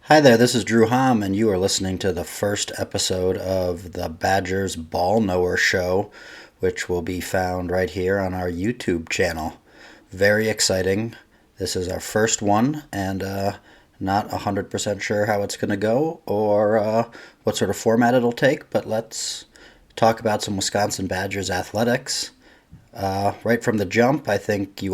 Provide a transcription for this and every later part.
Hi there, this is Drew Hom, and you are listening to the first episode of the Badgers Ball Knower Show, which will be found right here on our YouTube channel. Very exciting. This is our first one, and not 100% sure how it's going to go or what sort of format it'll take, but let's talk about some Wisconsin Badgers athletics. Right from the jump, I think you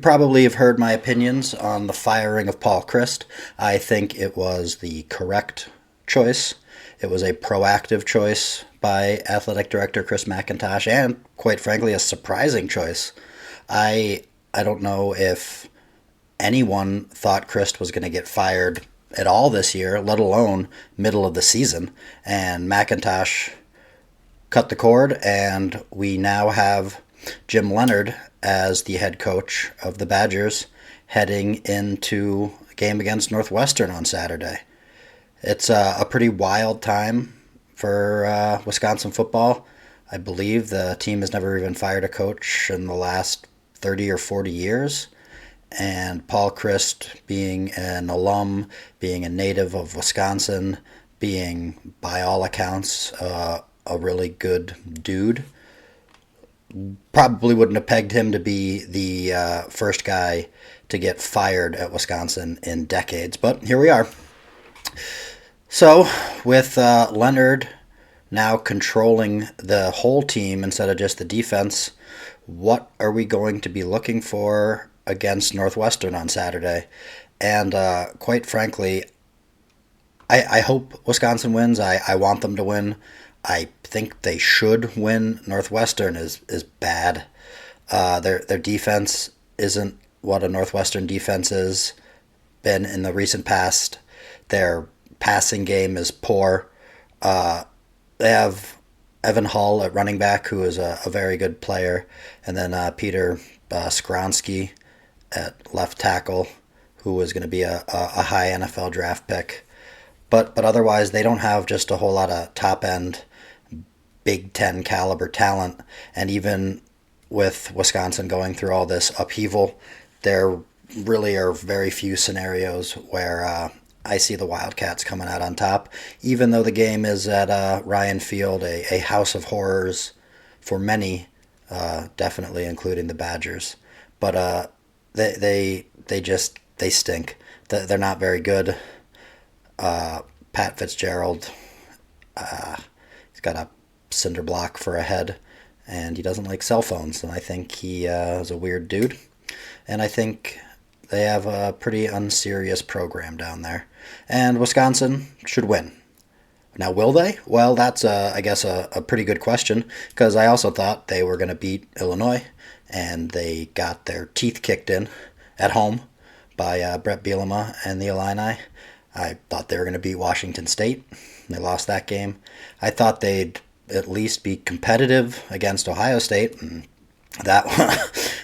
probably have heard my opinions on the firing of Paul Chryst. I think it was the correct choice. It was a proactive choice by athletic director Chris McIntosh, and quite frankly, a surprising choice. I I don't know if anyone thought Chryst was going to get fired at all this year, let alone middle of the season. And McIntosh cut the cord, and we now have Jim Leonhard as the head coach of the Badgers heading into a game against Northwestern on Saturday. It's a pretty wild time for Wisconsin football. I believe the team has never even fired a coach in the last 30 or 40 years. And Paul Chryst, being an alum, being a native of Wisconsin, being, by all accounts, a really good dude, probably wouldn't have pegged him to be the first guy to get fired at Wisconsin in decades. But here we are. So, with Leonhard now controlling the whole team instead of just the defense, what are we going to be looking for against Northwestern on Saturday? And quite frankly, I hope Wisconsin wins. I want them to win. I think they should win. Northwestern is bad. Their defense isn't what a Northwestern defense is been in the recent past. Their passing game is poor. They have Evan Hull at running back, who is a very good player, and then Peter Skronsky at left tackle, who is going to be a high NFL draft pick. But otherwise, they don't have just a whole lot of top end Big Ten caliber talent. And even with Wisconsin going through all this upheaval, there really are very few scenarios where I see the Wildcats coming out on top, even though the game is at Ryan Field, a house of horrors for many, definitely including the Badgers. But they stink. They're not very good. Pat Fitzgerald, he's got a cinder block for a head, and he doesn't like cell phones, and I think he is a weird dude. And I think they have a pretty unserious program down there. And Wisconsin should win. Now, will they? Well, that's, I guess, a pretty good question, because I also thought they were going to beat Illinois, and they got their teeth kicked in at home by Brett Bielema and the Illini. I thought they were going to beat Washington State. They lost that game. I thought they'd at least be competitive against Ohio State, and that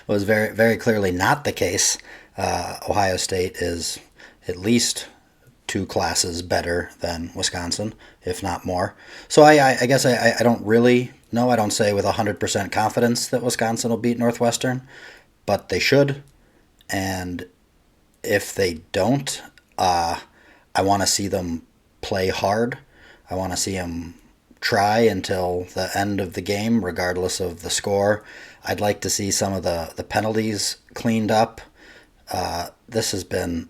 was very, very clearly not the case. Ohio State is at least two classes better than Wisconsin, if not more. So I guess I don't really know. I don't say with 100% confidence that Wisconsin will beat Northwestern, but they should. And if they don't, I want to see them play hard. I want to see them try until the end of the game, regardless of the score. I'd like to see some of the penalties cleaned up. This has been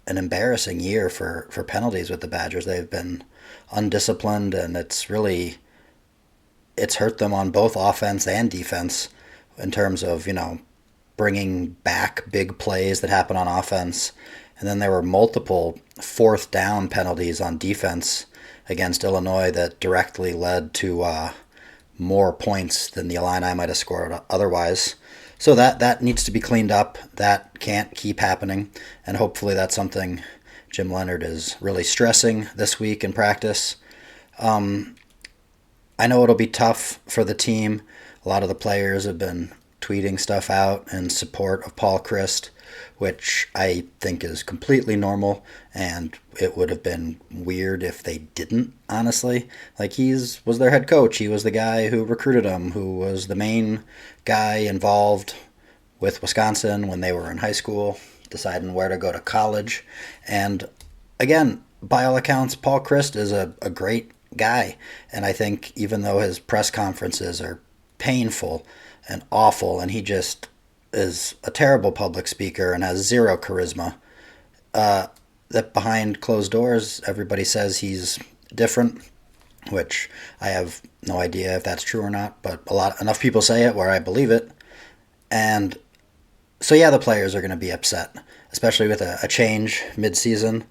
an embarrassing year for penalties with the Badgers. They've been undisciplined, and it's hurt them on both offense and defense in terms of, bringing back big plays that happen on offense. And then there were multiple fourth down penalties on defense against Illinois that directly led to more points than the Illini might have scored otherwise. So that needs to be cleaned up. That can't keep happening. And hopefully that's something Jim Leonhard is really stressing this week in practice. I know it'll be tough for the team. A lot of the players have been tweeting stuff out in support of Paul Chryst, which I think is completely normal, and it would have been weird if they didn't, honestly. Like, was their head coach. He was the guy who recruited them, who was the main guy involved with Wisconsin when they were in high school. deciding where to go to college. And again, by all accounts, Paul Chryst is a great guy. And I think even though his press conferences are painful and awful, and he just is a terrible public speaker and has zero charisma, that behind closed doors, everybody says he's different, which I have no idea if that's true or not, but enough people say it where I believe it. And so yeah, the players are going to be upset, especially with a change mid-season,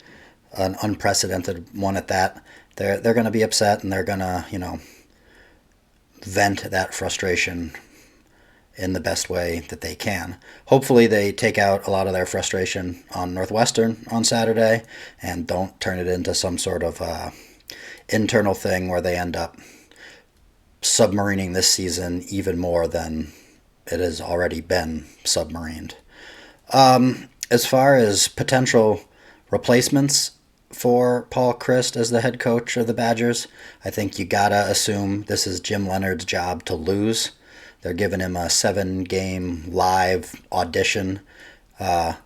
an unprecedented one at that. They're going to be upset, and they're going to, vent that frustration in the best way that they can. Hopefully they take out a lot of their frustration on Northwestern on Saturday and don't turn it into some sort of internal thing where they end up submarining this season even more than it has already been submarined. As far as potential replacements for Paul Chryst as the head coach of the Badgers, I think you gotta assume this is Jim Leonhard's job to lose. They're giving him a 7-game live audition. None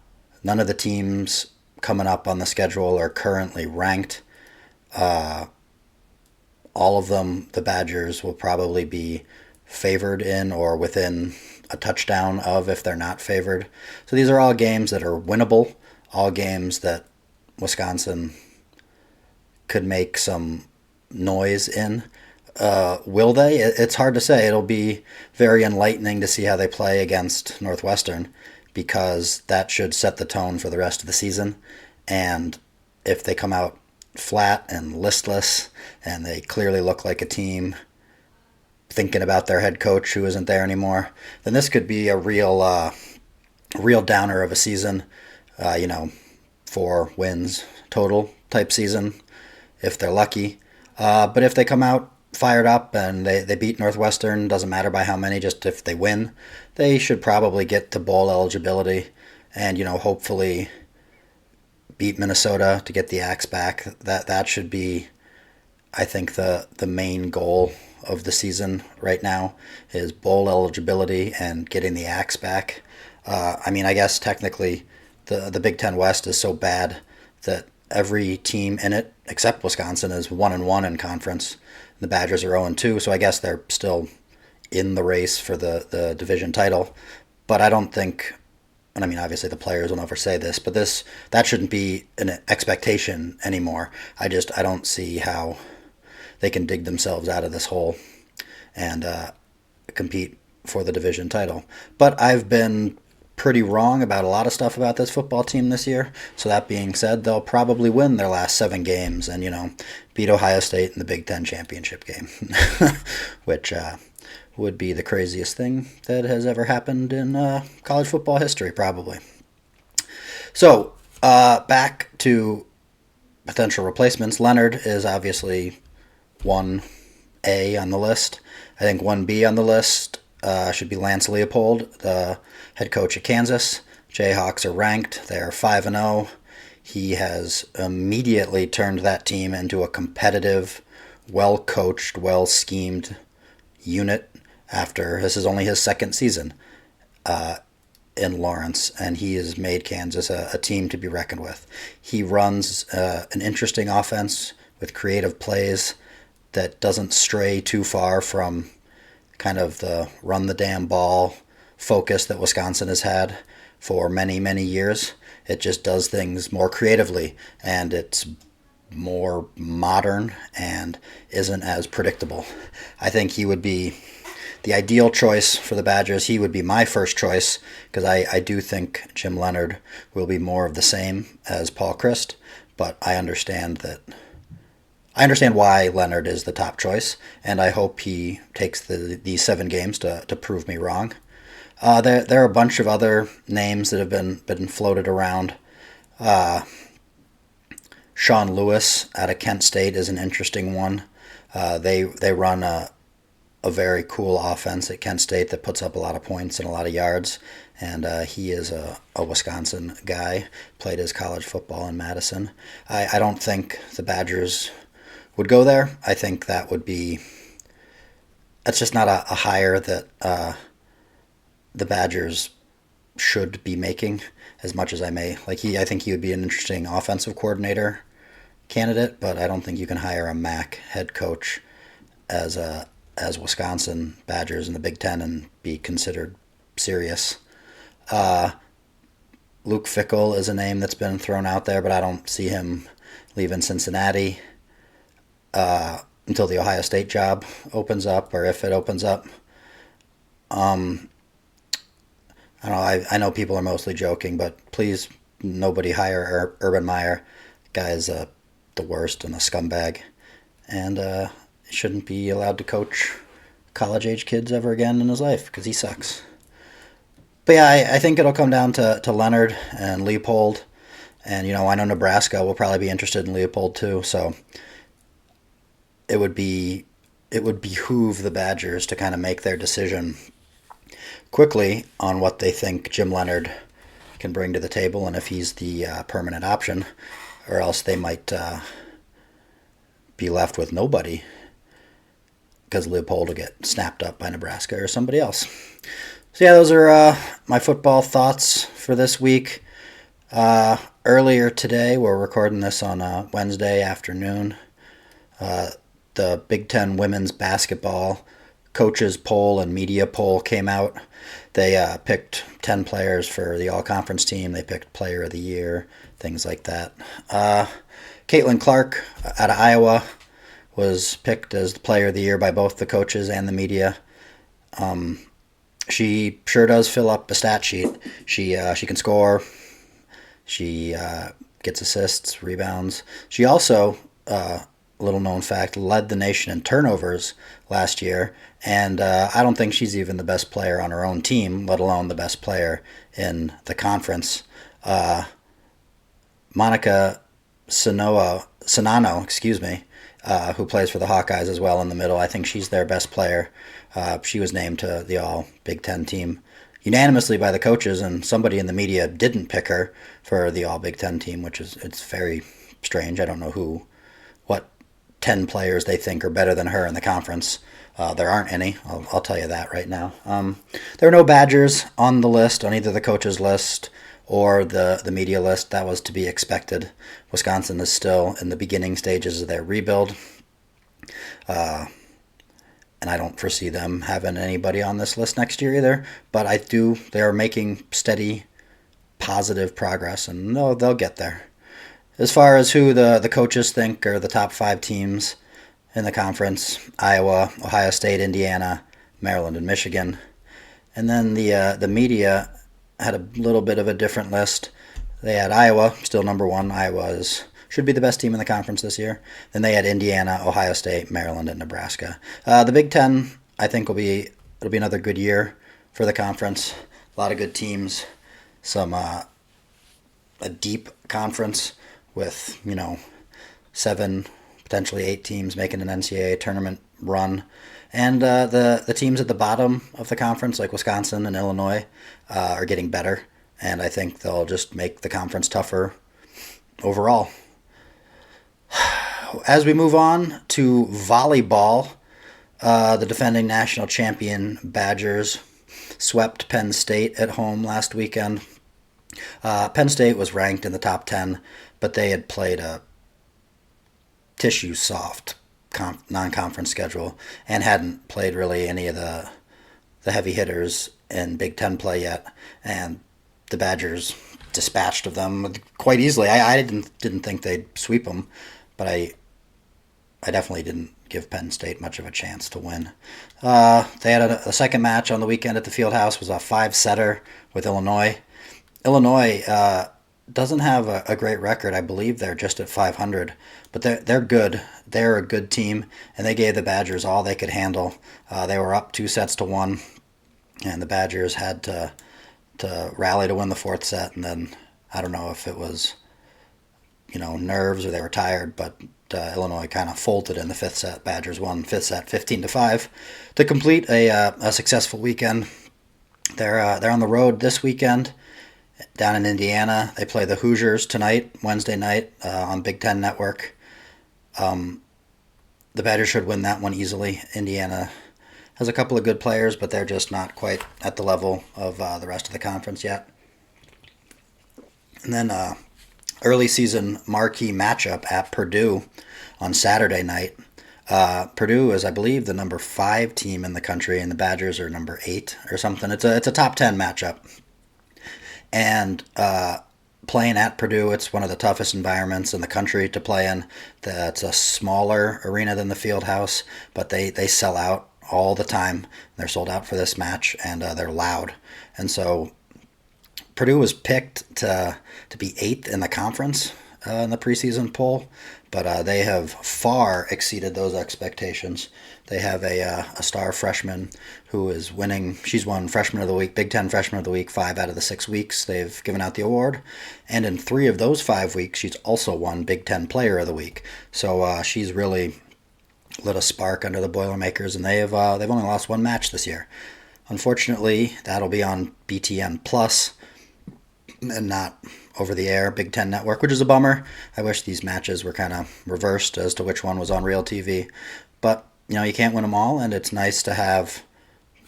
of the teams coming up on the schedule are currently ranked. All of them, the Badgers will probably be favored in or within a touchdown of if they're not favored. So these are all games that are winnable, all games that Wisconsin could make some noise in. Will they? It's hard to say. It'll be very enlightening to see how they play against Northwestern, because that should set the tone for the rest of the season. And if they come out flat and listless and they clearly look like a team thinking about their head coach who isn't there anymore, then this could be a real downer of a season. 4 wins total type season if they're lucky. But if they come out fired up and they beat Northwestern, doesn't matter by how many, just if they win, they should probably get to bowl eligibility and, hopefully beat Minnesota to get the axe back. That should be, I think, the main goal of the season right now is bowl eligibility and getting the axe back. I guess technically the Big Ten West is so bad that every team in it, except Wisconsin, is 1-1 in conference. The Badgers are 0-2, so I guess they're still in the race for the division title. But I don't think, and obviously the players will never say this, but that shouldn't be an expectation anymore. I don't see how they can dig themselves out of this hole and compete for the division title. But I've been pretty wrong about a lot of stuff about this football team this year. So that being said, they'll probably win their last 7 games and, beat Ohio State in the Big Ten championship game, which would be the craziest thing that has ever happened in college football history, probably. So back to potential replacements. Leonhard is obviously 1A on the list. I think 1B on the list should be Lance Leipold, the head coach of Kansas. Jayhawks are ranked. They are 5-0. He has immediately turned that team into a competitive, well-coached, well-schemed unit after this is only his second season in Lawrence, and he has made Kansas a team to be reckoned with. He runs an interesting offense with creative plays that doesn't stray too far from kind of the run the damn ball focus that Wisconsin has had for many, many years. It just does things more creatively, and it's more modern and isn't as predictable. I think he would be the ideal choice for the Badgers. He would be my first choice because I do think Jim Leonhard will be more of the same as Paul Chryst, but I understand why Leonhard is the top choice, and I hope he takes these 7 games to prove me wrong. There are a bunch of other names that have been floated around. Sean Lewis out of Kent State is an interesting one. They run a very cool offense at Kent State that puts up a lot of points and a lot of yards, and he is a Wisconsin guy, played his college football in Madison. I don't think the Badgers would go there. I think that's just not a hire that the Badgers should be making as much as I may. I think he would be an interesting offensive coordinator candidate, but I don't think you can hire a MAC head coach as Wisconsin Badgers in the Big Ten and be considered serious. Luke Fickell is a name that's been thrown out there, but I don't see him leaving Cincinnati until the Ohio State job opens up, or if it opens up. I don't know. I know people are mostly joking, but please, nobody hire Urban Meyer. Guy's the worst and a scumbag, and shouldn't be allowed to coach college-age kids ever again in his life because he sucks. But yeah, I think it'll come down to Leonhard and Leipold, and I know Nebraska will probably be interested in Leipold too. So it would behoove the Badgers to kind of make their decision quickly on what they think Jim Leonhard can bring to the table and if he's the permanent option, or else they might be left with nobody because Leipold will get snapped up by Nebraska or somebody else. So yeah, those are my football thoughts for this week. Earlier today, we're recording this on Wednesday afternoon, the Big Ten women's basketball coaches poll and media poll came out. They picked 10 players for the all-conference team. They picked player of the year, things like that. Caitlin Clark out of Iowa was picked as the player of the year by both the coaches and the media. She sure does fill up the stat sheet. She can score. She gets assists, rebounds. She also, little known fact, led the nation in turnovers last year, and I don't think she's even the best player on her own team, let alone the best player in the conference. Monica Sonano, who plays for the Hawkeyes as well in the middle, I think she's their best player. She was named to the All Big Ten team unanimously by the coaches, and somebody in the media didn't pick her for the All Big Ten team, it's very strange. I don't know what 10 players they think are better than her in the conference. There aren't any, I'll tell you that right now. There are no Badgers on the list, on either the coaches list or the media list. That was to be expected. Wisconsin is still in the beginning stages of their rebuild. And I don't foresee them having anybody on this list next year either. But they are making steady, positive progress, and they'll get there. As far as who the coaches think are the top 5 teams in the conference, Iowa, Ohio State, Indiana, Maryland, and Michigan. And then the media had a little bit of a different list. They had Iowa, still number 1. Iowa should be the best team in the conference this year. Then they had Indiana, Ohio State, Maryland, and Nebraska. The Big Ten, I think, it'll be another good year for the conference. A lot of good teams. A deep conference with 7, potentially 8 teams making an NCAA tournament run, and the teams at the bottom of the conference, like Wisconsin and Illinois, are getting better, and I think they'll just make the conference tougher overall. As we move on to volleyball, the defending national champion Badgers swept Penn State at home last weekend. Penn State was ranked in the top 10, but they had played a tissue-soft non-conference schedule and hadn't played really any of the heavy hitters in Big Ten play yet, and the Badgers dispatched of them quite easily. I didn't think they'd sweep them, but I definitely didn't give Penn State much of a chance to win. They had a second match on the weekend at the Fieldhouse. Was a 5-setter with Illinois. Illinois doesn't have a great record. I believe they're just at 500, but they're good. They're a good team, and they gave the Badgers all they could handle. They were up 2-1, and the Badgers had to rally to win the 4th set, and then I don't know if it was nerves or they were tired, but Illinois kind of folded in the 5th set. Badgers won 5th set 15-5 to complete a successful weekend. They're on the road this weekend down in Indiana. They play the Hoosiers tonight, Wednesday night, on Big Ten Network. The Badgers should win that one easily. Indiana has a couple of good players, but they're just not quite at the level of the rest of the conference yet. And then early season marquee matchup at Purdue on Saturday night. Purdue is, I believe, the number 5 team in the country, and the Badgers are number 8 or something. It's a top 10 matchup. And playing at Purdue, it's one of the toughest environments in the country to play in. It's a smaller arena than the field house, but they sell out all the time. They're sold out for this match, and they're loud. And so Purdue was picked to be 8th in the conference in the preseason poll, but they have far exceeded those expectations. They have a star freshman who is winning. She's won Freshman of the Week, Big Ten Freshman of the Week, 5 out of the 6 weeks they've given out the award. And in 3 of those 5 weeks, she's also won Big Ten Player of the Week. So she's really lit a spark under the Boilermakers, and they've only lost 1 match this year. Unfortunately, that'll be on BTN Plus and not over the air Big Ten Network, which is a bummer. I wish these matches were kind of reversed as to which one was on real TV. But, you can't win them all, and it's nice to have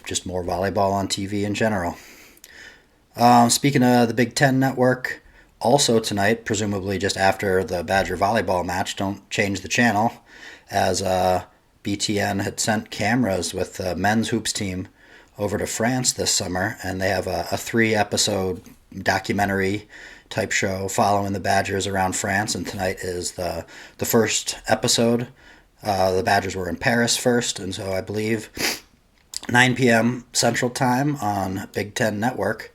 just more volleyball on TV in general. Speaking of the Big Ten Network, also tonight, presumably just after the Badger volleyball match, don't change the channel, as BTN had sent cameras with the men's hoops team over to France this summer, and they have a 3-episode documentary type show following the Badgers around France, and tonight is the first episode. The Badgers were in Paris first, and so I believe 9 p.m. Central Time on Big Ten Network,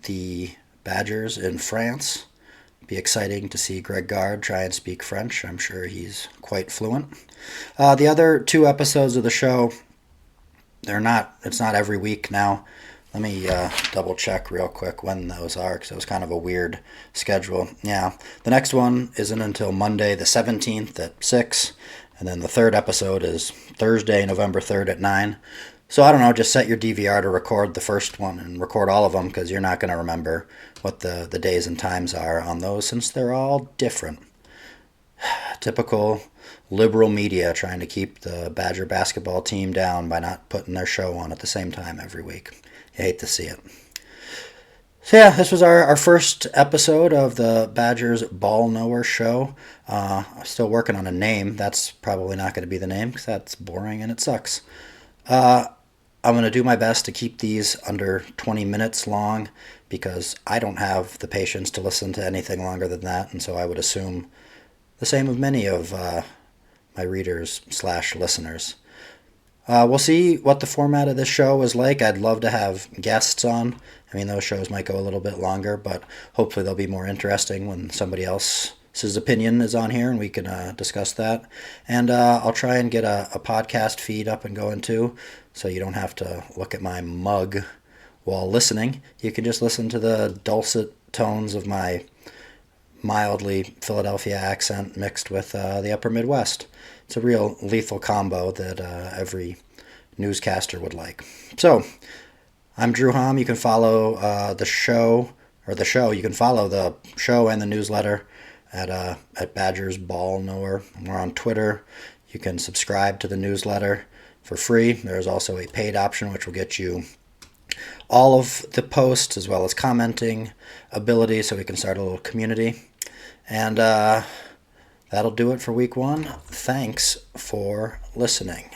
the Badgers in France. Be exciting to see Greg Gard try and speak French. I'm sure he's quite fluent. The other 2 episodes of the show, it's not every week now. Let me double check real quick when those are, because it was kind of a weird schedule. Yeah, the next one isn't until Monday the 17th at 6, and then the 3rd episode is Thursday, November 3rd at 9. So I don't know, just set your DVR to record the first one and record all of them, because you're not going to remember what the days and times are on those, since they're all different. Typical liberal media trying to keep the Badger basketball team down by not putting their show on at the same time every week. You hate to see it. So yeah, this was our first episode of the Badgers Ball Knower show. I'm still working on a name. That's probably not going to be the name, because that's boring and it sucks. I'm going to do my best to keep these under 20 minutes long, because I don't have the patience to listen to anything longer than that, and so I would assume the same of many of my readers/listeners. We'll see what the format of this show is like. I'd love to have guests on. I mean, those shows might go a little bit longer, but hopefully they'll be more interesting when somebody else's opinion is on here and we can discuss that. And I'll try and get a podcast feed up and going too, so you don't have to look at my mug while listening. You can just listen to the dulcet tones of my mildly Philadelphia accent mixed with the upper Midwest. It's a real lethal combo that every newscaster would like. So, I'm Drew Hom. You can follow the show. You can follow the show and the newsletter at Badgers Ball Knower. We're on Twitter. You can subscribe to the newsletter for free. There's also a paid option, which will get you all of the posts as well as commenting ability, so we can start a little community. And that'll do it for week 1. Thanks for listening.